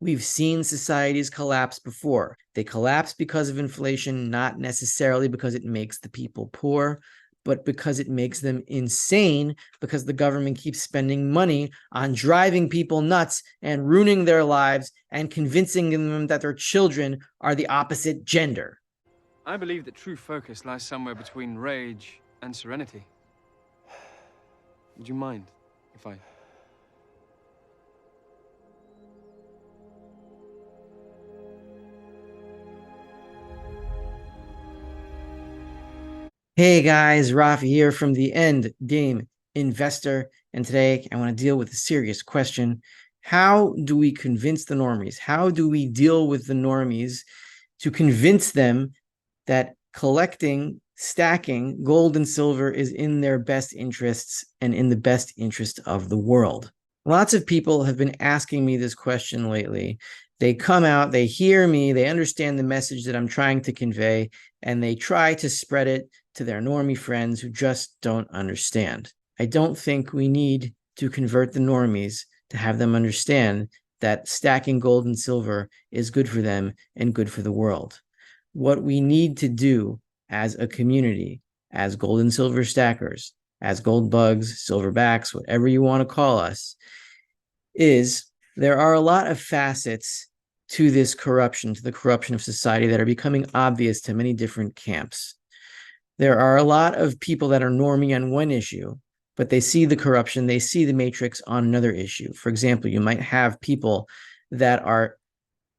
We've seen societies collapse before. They collapse because of inflation, not necessarily because it makes the people poor, but because it makes them insane, because the government keeps spending money on driving people nuts and ruining their lives and convincing them that their children are the opposite gender. I believe that true focus lies somewhere between rage and serenity. Would you mind if I... Hey guys, Rafi here from the End Game Investor, and today I want to deal with a serious question. How do we convince the normies? How do we deal with the normies to convince them that collecting, stacking gold and silver is in their best interests and in the best interest of the world? Lots of people have been asking me this question lately. They come out, they hear me, they understand the message that I'm trying to convey, and they try to spread it to their normie friends who just don't understand. I don't think we need to convert the normies to have them understand that stacking gold and silver is good for them and good for the world. What we need to do as a community, as gold and silver stackers, as gold bugs, silverbacks, whatever you want to call us, is there are a lot of facets to this corruption, to the corruption of society that are becoming obvious to many different camps. There are a lot of people that are normie on one issue, but they see the corruption, they see the matrix on another issue. For example, you might have people that are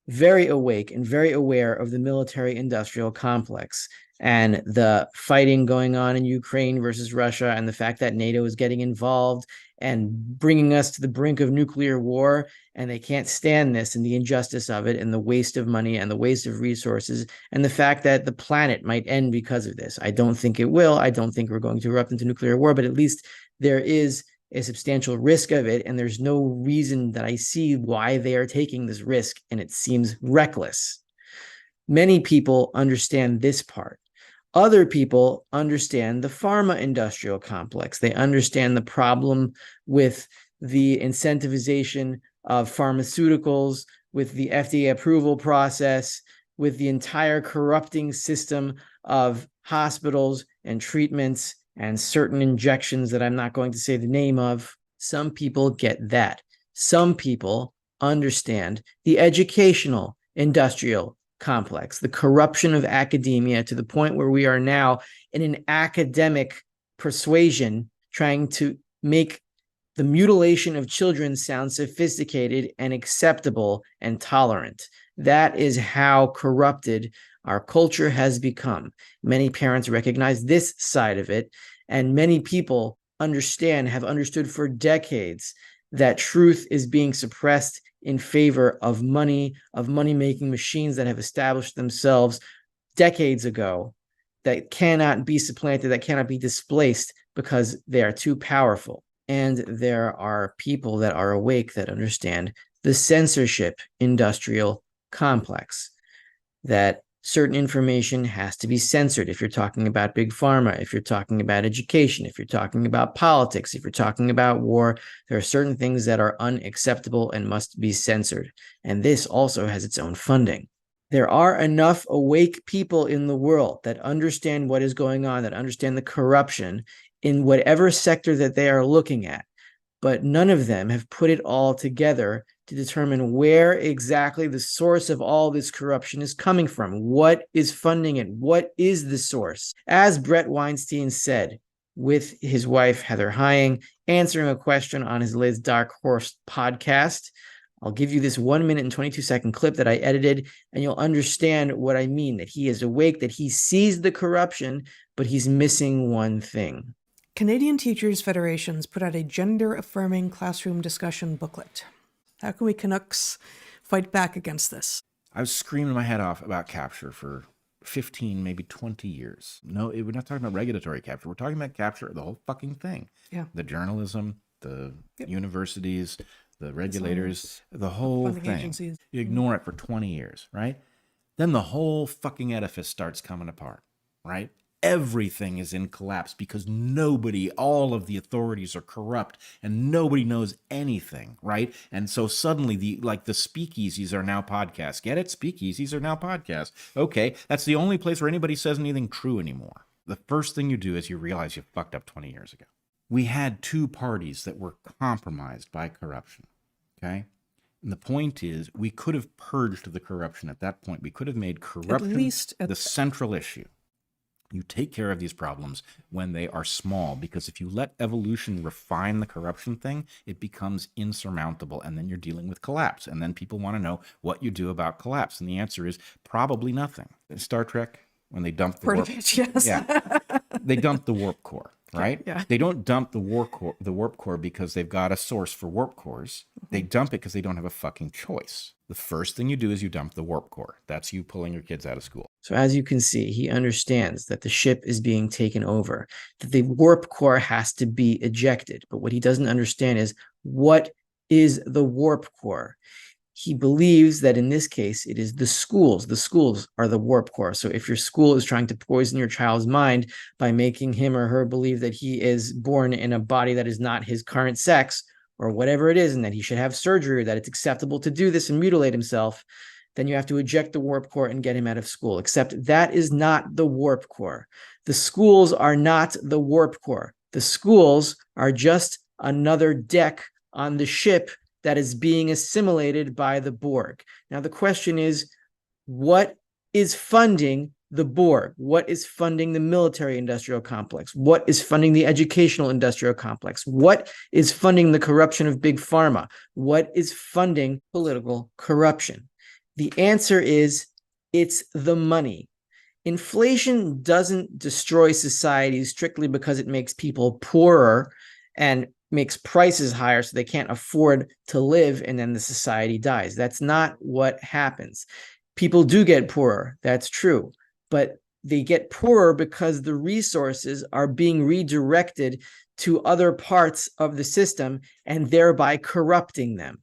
very awake and very aware of the military-industrial complex and the fighting going on in Ukraine versus Russia and the fact that NATO is getting involved and bringing us to the brink of nuclear war, and they can't stand this and the injustice of it and the waste of money and the waste of resources and the fact that the planet might end because of this. I don't think it will. I don't think we're going to erupt into nuclear war, but at least there is a substantial risk of it, and there's no reason that I see why they are taking this risk, and it seems reckless. Many people understand this part. Other people understand the pharma industrial complex. They understand the problem with the incentivization of pharmaceuticals, with the FDA approval process, with the entire corrupting system of hospitals and treatments and certain injections that I'm not going to say the name of. Some people get that. Some people understand the educational industrial complex, the corruption of academia to the point where we are now in an academic persuasion trying to make the mutilation of children sound sophisticated and acceptable and tolerant. That is how corrupted our culture has become. Many parents recognize this side of it, and many people have understood for decades that truth is being suppressed in favor of money-making machines that have established themselves decades ago, that cannot be supplanted, that cannot be displaced because they are too powerful. And there are people that are awake that understand the censorship industrial complex, that certain information has to be censored. If you're talking about big pharma, if you're talking about education, if you're talking about politics, if you're talking about war, there are certain things that are unacceptable and must be censored. And this also has its own funding. There are enough awake people in the world that understand what is going on, that understand the corruption in whatever sector that they are looking at, but none of them have put it all together to determine where exactly the source of all this corruption is coming from. What is funding it? What is the source? As Brett Weinstein said with his wife, Heather Hying, answering a question on his Liz Dark Horse podcast, I'll give you this 1 minute and 22-second clip that I edited, and you'll understand what I mean, that he is awake, that he sees the corruption, but he's missing one thing. Canadian Teachers Federations put out a gender-affirming classroom discussion booklet. How can we Canucks fight back against this? I was screaming my head off about capture for 15, maybe 20 years. No, we're not talking about regulatory capture. We're talking about capture, the whole fucking thing. Yeah. The journalism, the universities, the regulators, the whole thing. Agencies. You ignore it for 20 years, right? Then the whole fucking edifice starts coming apart, right? everything is in collapse because all of the authorities are corrupt and nobody knows anything, right? And so suddenly the speakeasies are now podcasts. Get it? Speakeasies are now podcasts. Okay, that's the only place where anybody says anything true anymore. The first thing you do is you realize you fucked up 20 years ago. We had two parties that were compromised by corruption, okay? And the point is, we could have purged the corruption at that point. We could have made corruption the central issue. You take care of these problems when they are small, because if you let evolution refine the corruption thing, it becomes insurmountable, and then you're dealing with collapse. And then people want to know what you do about collapse. And the answer is probably nothing. Star Trek, when they dump the warp, yes. Yeah, they dump the warp core, right? Yeah. They don't dump the warp core because they've got a source for warp cores. They dump it because they don't have a fucking choice. The first thing you do is you dump the warp core. That's you pulling your kids out of school. So as you can see, he understands that the ship is being taken over, that the warp core has to be ejected. But what he doesn't understand is, what is the warp core? He believes that in this case, it is the schools. The schools are the warp core. So if your school is trying to poison your child's mind by making him or her believe that he is born in a body that is not his current sex, or whatever it is, and that he should have surgery, or that it's acceptable to do this and mutilate himself, then you have to eject the warp core and get him out of school. Except that is not the warp core. The schools are not the warp core. The schools are just another deck on the ship that is being assimilated by the Borg. Now, the question is, what is funding the Borg? What is funding the military-industrial complex? What is funding the educational-industrial complex? What is funding the corruption of Big Pharma? What is funding political corruption? The answer is, it's the money. Inflation doesn't destroy societies strictly because it makes people poorer and makes prices higher so they can't afford to live, and then the society dies. That's not what happens. People do get poorer, that's true, but they get poorer because the resources are being redirected to other parts of the system and thereby corrupting them.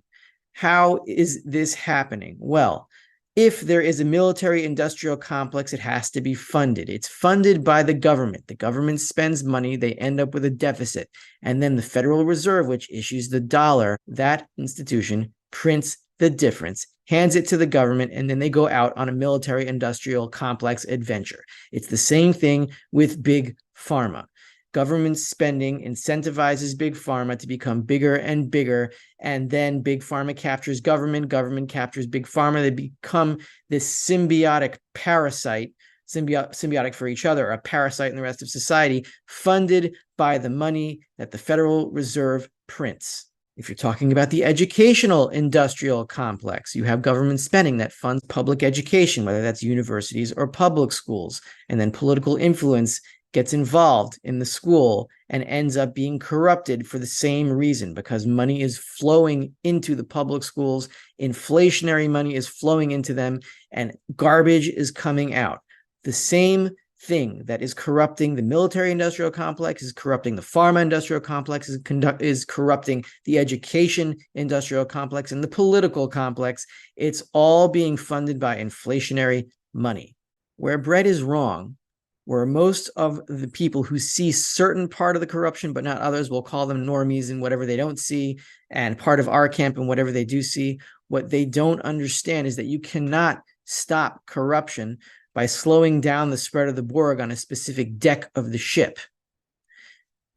How is this happening? Well, if there is a military-industrial complex, it has to be funded. It's funded by the government. The government spends money, they end up with a deficit. And then the Federal Reserve, which issues the dollar, that institution prints the difference, hands it to the government, and then they go out on a military-industrial complex adventure. It's the same thing with Big Pharma. Government spending incentivizes Big Pharma to become bigger and bigger, and then Big Pharma captures government, government captures Big Pharma. They become this symbiotic parasite, symbiotic for each other, a parasite in the rest of society, funded by the money that the Federal Reserve prints. If you're talking about the educational industrial complex, you have government spending that funds public education, whether that's universities or public schools, and then political influence gets involved in the school and ends up being corrupted for the same reason, because money is flowing into the public schools, inflationary money is flowing into them, and garbage is coming out. The same thing that is corrupting the military-industrial complex is corrupting the pharma-industrial complex, is corrupting the education-industrial complex and the political complex. It's all being funded by inflationary money. Where Brett is wrong, where most of the people who see certain part of the corruption but not others, will call them normies and whatever they don't see, and part of our camp and whatever they do see, what they don't understand is that you cannot stop corruption by slowing down the spread of the Borg on a specific deck of the ship.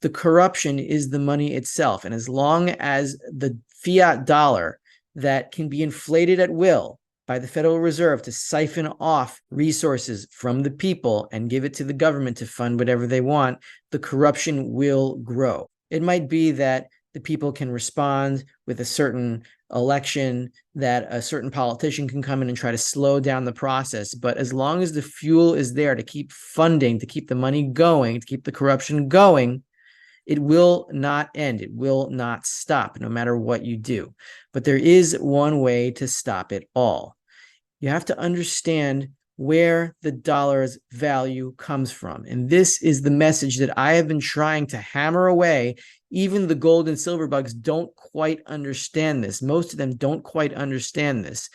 The corruption is the money itself, and as long as the fiat dollar that can be inflated at will by the Federal Reserve to siphon off resources from the people and give it to the government to fund whatever they want, the corruption will grow. It might be that the people can respond with a certain election, that a certain politician can come in and try to slow down the process. But as long as the fuel is there to keep funding, to keep the money going, to keep the corruption going, it will not end. It will not stop, no matter what you do. But there is one way to stop it all. You have to understand where the dollar's value comes from. And this is the message that I have been trying to hammer away. Even the gold and silver bugs don't quite understand this. Most of them don't quite understand this,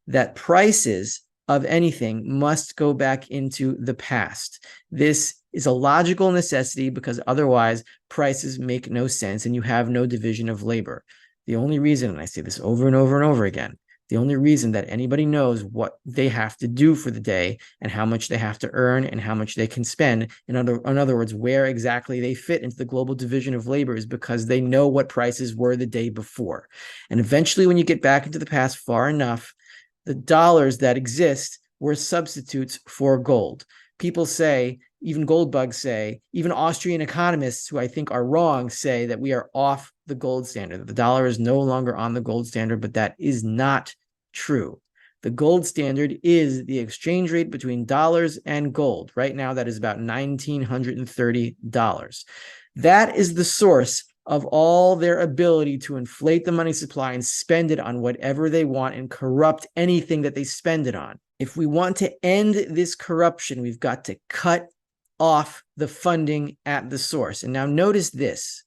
that prices of anything must go back into the past. This is a logical necessity because otherwise prices make no sense and you have no division of labor. The only reason, and I say this over and over and over again, the only reason that anybody knows what they have to do for the day and how much they have to earn and how much they can spend, in other words, where exactly they fit into the global division of labor, is because they know what prices were the day before. And eventually, when you get back into the past far enough, the dollars that exist were substitutes for gold. People say, even gold bugs say, even Austrian economists who I think are wrong say that we are off the gold standard, that the dollar is no longer on the gold standard, but that is not true. The gold standard is the exchange rate between dollars and gold. Right now, that is about $1,930. That is the source of all their ability to inflate the money supply and spend it on whatever they want and corrupt anything that they spend it on. If we want to end this corruption, we've got to cut off the funding at the source. And now notice this.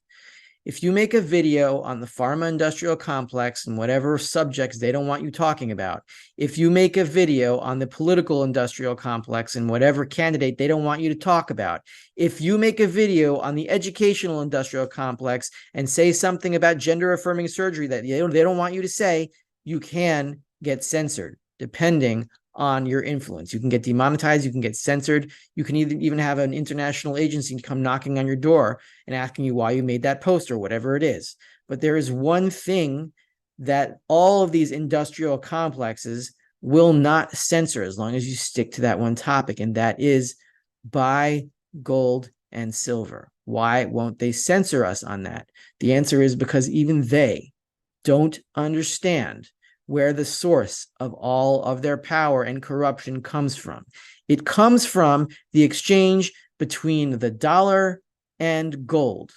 If you make a video on the pharma industrial complex and whatever subjects they don't want you talking about, if you make a video on the political industrial complex and whatever candidate they don't want you to talk about, if you make a video on the educational industrial complex and say something about gender affirming surgery that they don't want you to say, you can get censored depending on your influence. You can get demonetized, you can get censored, you can even have an international agency come knocking on your door and asking you why you made that post or whatever it is. But there is one thing that all of these industrial complexes will not censor as long as you stick to that one topic, and that is buy gold and silver. Why won't they censor us on that? The answer is because even they don't understand where the source of all of their power and corruption comes from. It comes from the exchange between the dollar and gold,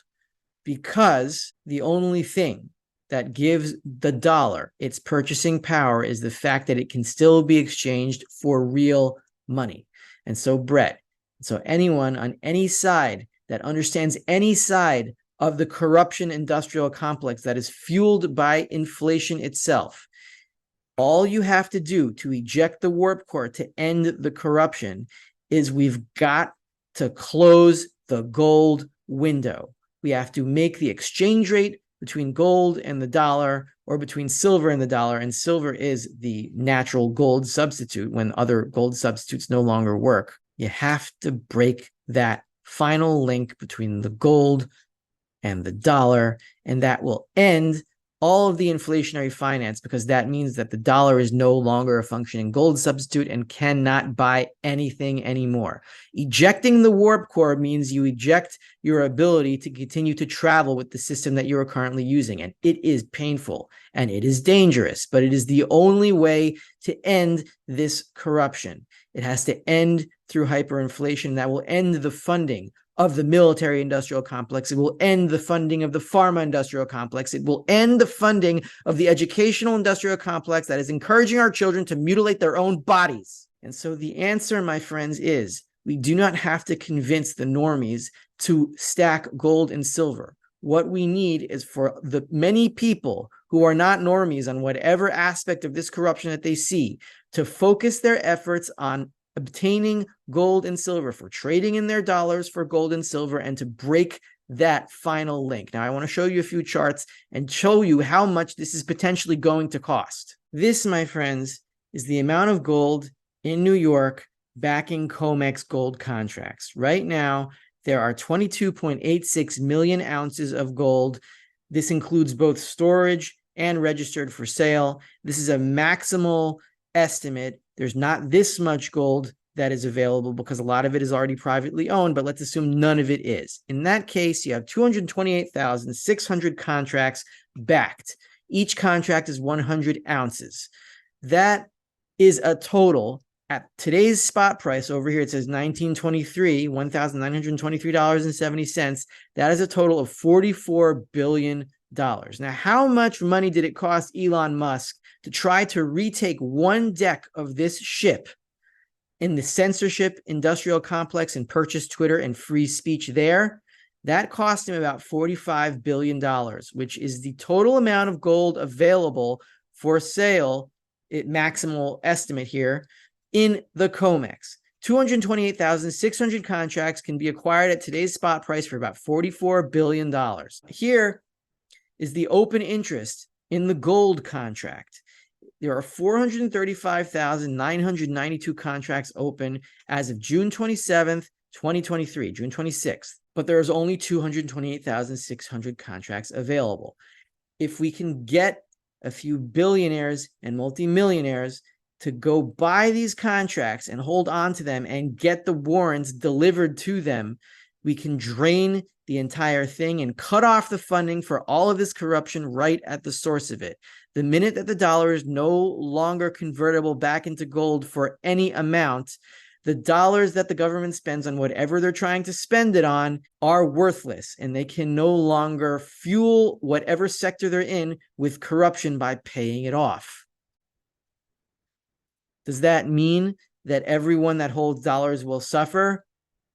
because the only thing that gives the dollar its purchasing power is the fact that it can still be exchanged for real money. And so, Brett, so anyone on any side that understands any side of the corruption industrial complex that is fueled by inflation itself, all you have to do to eject the warp core to end the corruption is we've got to close the gold window. We have to make the exchange rate between gold and the dollar, or between silver and the dollar, and silver is the natural gold substitute when other gold substitutes no longer work. You have to break that final link between the gold and the dollar, and that will end all of the inflationary finance, because that means that the dollar is no longer a functioning gold substitute and cannot buy anything anymore. Ejecting the warp core means you eject your ability to continue to travel with the system that you are currently using. And it is painful and it is dangerous, but it is the only way to end this corruption. It has to end through hyperinflation. That will end the funding of the military industrial complex. It will end the funding of the pharma industrial complex. It will end the funding of the educational industrial complex that is encouraging our children to mutilate their own bodies. And so the answer, my friends, is we do not have to convince the normies to stack gold and silver. What we need is for the many people who are not normies on whatever aspect of this corruption that they see to focus their efforts on obtaining gold and silver, for trading in their dollars for gold and silver, and to break that final link. Now, I want to show you a few charts and show you how much this is potentially going to cost. This, my friends, is the amount of gold in New York backing COMEX gold contracts. Right now, there are 22.86 million ounces of gold. This includes both storage and registered for sale. This is a maximal estimate. There's not this much gold that is available because a lot of it is already privately owned, but let's assume none of it is. In that case, you have 228,600 contracts backed. Each contract is 100 ounces. That is a total at today's spot price over here. It says $1,923.70. That is a total of $44 billion. Now, how much money did it cost Elon Musk to try to retake one deck of this ship in the censorship industrial complex and purchase Twitter and free speech there? That cost him about $45 billion, which is the total amount of gold available for sale, maximal estimate here, in the COMEX. 228,600 contracts can be acquired at today's spot price for about $44 billion. Here is the open interest in the gold contract. There are 435,992 contracts open as of June 27th, 2023, June 26th, but there is only 228,600 contracts available. If we can get a few billionaires and multimillionaires to go buy these contracts and hold on to them and get the warrants delivered to them, we can drain the entire thing and cut off the funding for all of this corruption right at the source of it. The minute that the dollar is no longer convertible back into gold for any amount, the dollars that the government spends on whatever they're trying to spend it on are worthless, and they can no longer fuel whatever sector they're in with corruption by paying it off. Does that mean that everyone that holds dollars will suffer?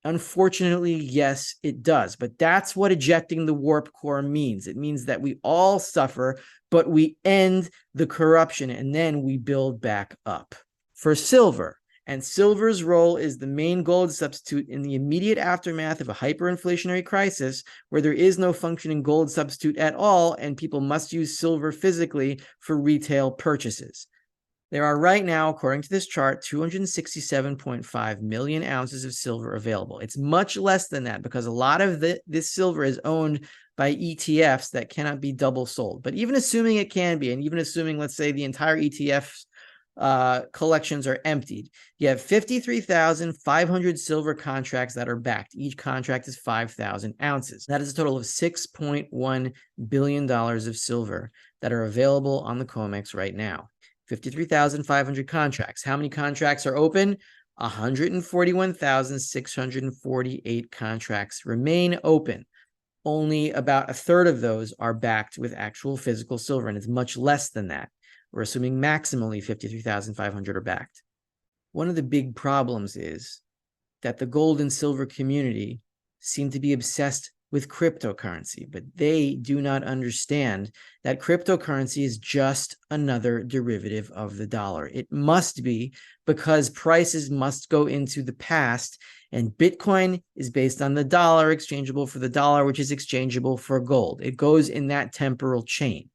Unfortunately, yes, it does. But that's what ejecting the warp core means. It means that we all suffer, but we end the corruption and then we build back up. For silver, and silver's role is the main gold substitute in the immediate aftermath of a hyperinflationary crisis where there is no functioning gold substitute at all and people must use silver physically for retail purchases. There are right now, according to this chart, 267.5 million ounces of silver available. It's much less than that because a lot of this silver is owned by ETFs that cannot be double sold. But even assuming it can be, and even assuming, let's say, the entire ETF collections are emptied, you have 53,500 silver contracts that are backed. Each contract is 5,000 ounces. That is a total of $6.1 billion of silver that are available on the COMEX right now. 53,500 contracts. How many contracts are open? 141,648 contracts remain open. Only about a third of those are backed with actual physical silver, and it's much less than that. We're assuming maximally 53,500 are backed. One of the big problems is that the gold and silver community seem to be obsessed with cryptocurrency, but they do not understand that cryptocurrency is just another derivative of the dollar. It must be, because prices must go into the past, and Bitcoin is based on the dollar, exchangeable for the dollar, which is exchangeable for gold. It goes in that temporal chain.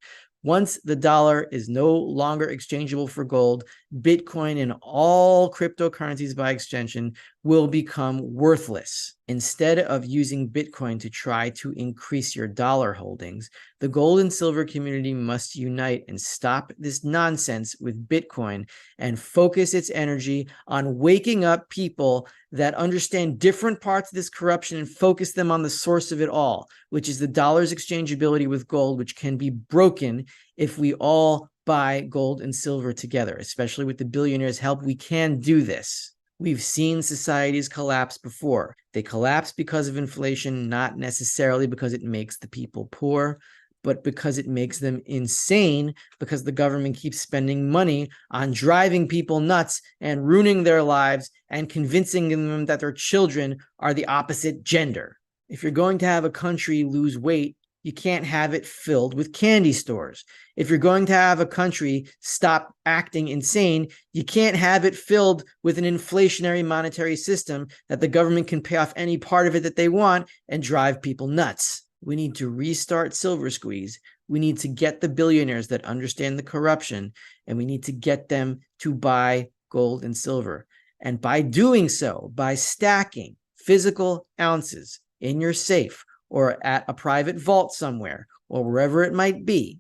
Once the dollar is no longer exchangeable for gold, Bitcoin and all cryptocurrencies by extension will become worthless. Instead of using Bitcoin to try to increase your dollar holdings, the gold and silver community must unite and stop this nonsense with Bitcoin and focus its energy on waking up people that understand different parts of this corruption and focus them on the source of it all, which is the dollar's exchangeability with gold, which can be broken if we all buy gold and silver together. Especially with the billionaires' help, we can do this. We've seen societies collapse before. They collapse because of inflation, not necessarily because it makes the people poor, but because it makes them insane, because the government keeps spending money on driving people nuts and ruining their lives and convincing them that their children are the opposite gender. If you're going to have a country lose weight, you can't have it filled with candy stores. If you're going to have a country stop acting insane, you can't have it filled with an inflationary monetary system that the government can pay off any part of it that they want and drive people nuts. We need to restart Silver Squeeze. We need to get the billionaires that understand the corruption, and we need to get them to buy gold and silver. And by doing so, by stacking physical ounces in your safe, or at a private vault somewhere, or wherever it might be.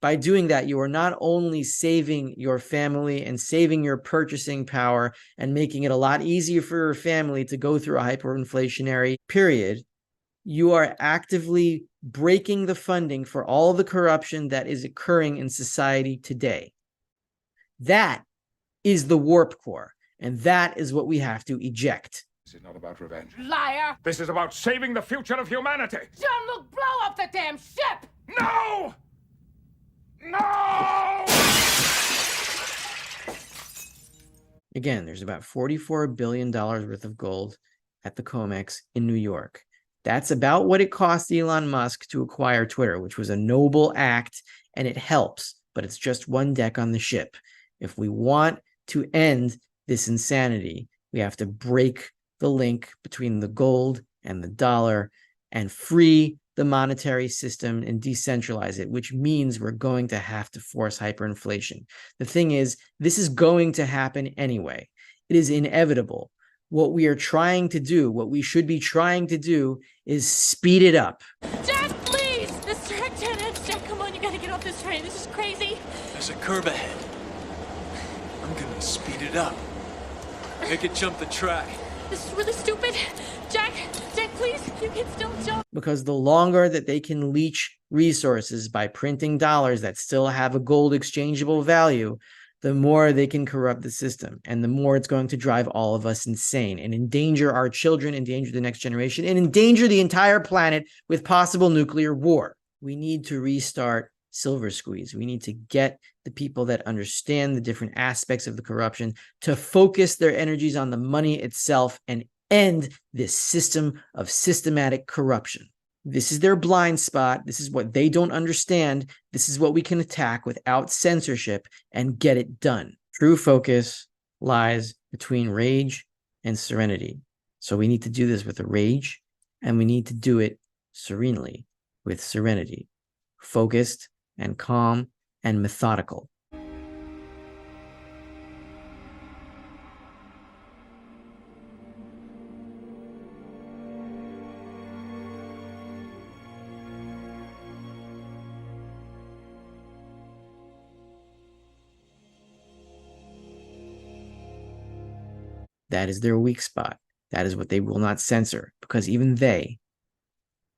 By doing that, you are not only saving your family and saving your purchasing power and making it a lot easier for your family to go through a hyperinflationary period, you are actively breaking the funding for all the corruption that is occurring in society today. That is the warp core, and that is what we have to eject. This is not about revenge. Liar! This is about saving the future of humanity. Jean-Luc, blow up the damn ship! No! No! Again, there's about $44 billion worth of gold at the COMEX in New York. That's about what it cost Elon Musk to acquire Twitter, which was a noble act, and it helps, but it's just one deck on the ship. If we want to end this insanity, we have to break the link between the gold and the dollar and free the monetary system and decentralize it, which means we're going to have to force hyperinflation. The thing is, this is going to happen anyway. It is inevitable. What we are trying to do, what we should be trying to do, is speed it up. Jack, please! This track 10X, Jack, come on, you gotta get off this train. This is crazy. There's a curb ahead. I'm gonna speed it up. Make it jump the track. This is really stupid. Jack, please, you can still jump. Because the longer that they can leech resources by printing dollars that still have a gold exchangeable value, the more they can corrupt the system, and the more it's going to drive all of us insane and endanger our children, endanger the next generation, and endanger the entire planet with possible nuclear war. We need to restart Silver Squeeze. We need to get the people that understand the different aspects of the corruption to focus their energies on the money itself and end this system of systematic corruption. This is their blind spot. This is what they don't understand. This is what we can attack without censorship and get it done. True focus lies between rage and serenity. So we need to do this with a rage, and we need to do it serenely with serenity, focused and calm and methodical. That is their weak spot. That is what they will not censor, because even they,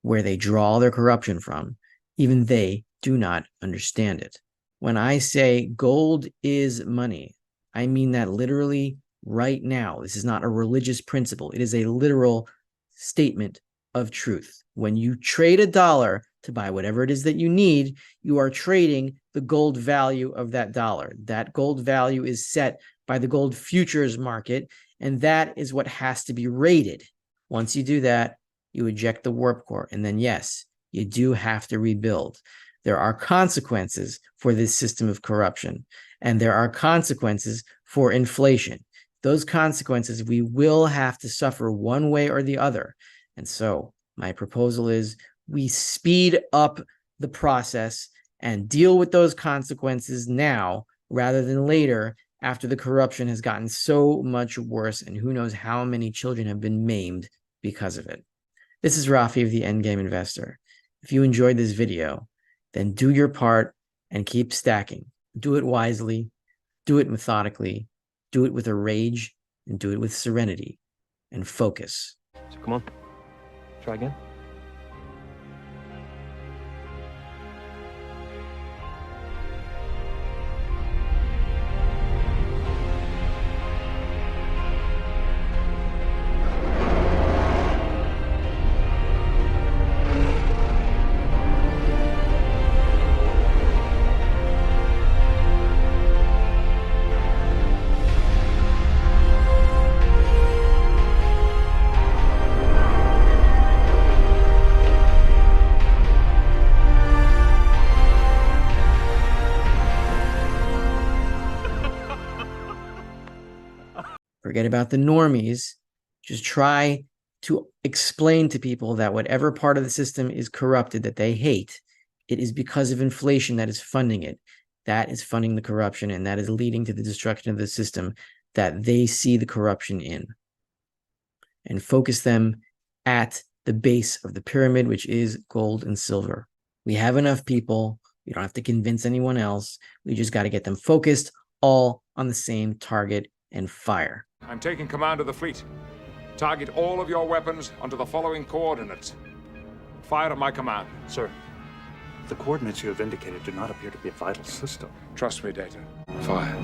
where they draw their corruption from, even they do not understand it. When I say gold is money, I mean that literally right now. This is not a religious principle. It is a literal statement of truth. When you trade a dollar to buy whatever it is that you need, you are trading the gold value of that dollar. That gold value is set by the gold futures market, and that is what has to be rated. Once you do that, you eject the warp core, and then yes, you do have to rebuild. There are consequences for this system of corruption, and there are consequences for inflation. Those consequences we will have to suffer one way or the other. And so my proposal is we speed up the process and deal with those consequences now rather than later, after the corruption has gotten so much worse and who knows how many children have been maimed because of it. This is Rafi of the Endgame Investor. If you enjoyed this video, then do your part and keep stacking. Do it wisely, do it methodically, do it with a rage, and do it with serenity and focus. So come on, try again. Forget about the normies. Just try to explain to people that whatever part of the system is corrupted that they hate, it is because of inflation that is funding it. That is funding the corruption, and that is leading to the destruction of the system that they see the corruption in. And focus them at the base of the pyramid, which is gold and silver. We have enough people. We don't have to convince anyone else. We just got to get them focused all on the same target and fire. I'm taking command of the fleet. Target all of your weapons onto the following coordinates. Fire at my command. Sir, the coordinates you have indicated do not appear to be a vital system. Trust me, Data. Fire.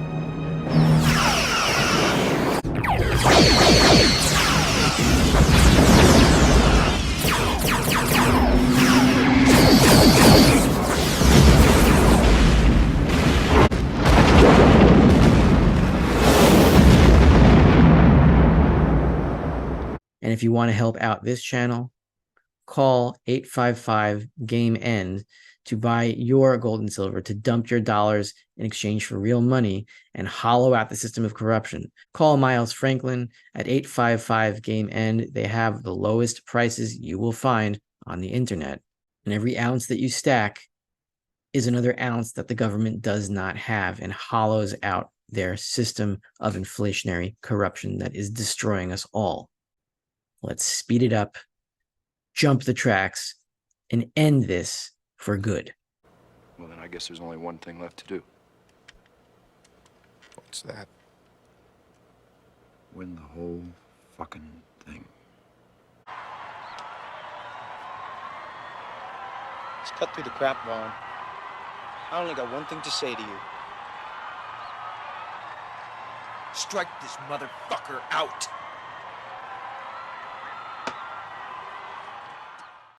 And if you want to help out this channel, call 855-GAME-END to buy your gold and silver, to dump your dollars in exchange for real money and hollow out the system of corruption. Call MilesFranklin at 855-GAME-END. They have the lowest prices you will find on the internet. And every ounce that you stack is another ounce that the government does not have and hollows out their system of inflationary corruption that is destroying us all. Let's speed it up, jump the tracks, and end this for good. Well, then I guess there's only one thing left to do. What's that? Win the whole fucking thing. Let's cut through the crap, Vaughn. I only got one thing to say to you. Strike this motherfucker out.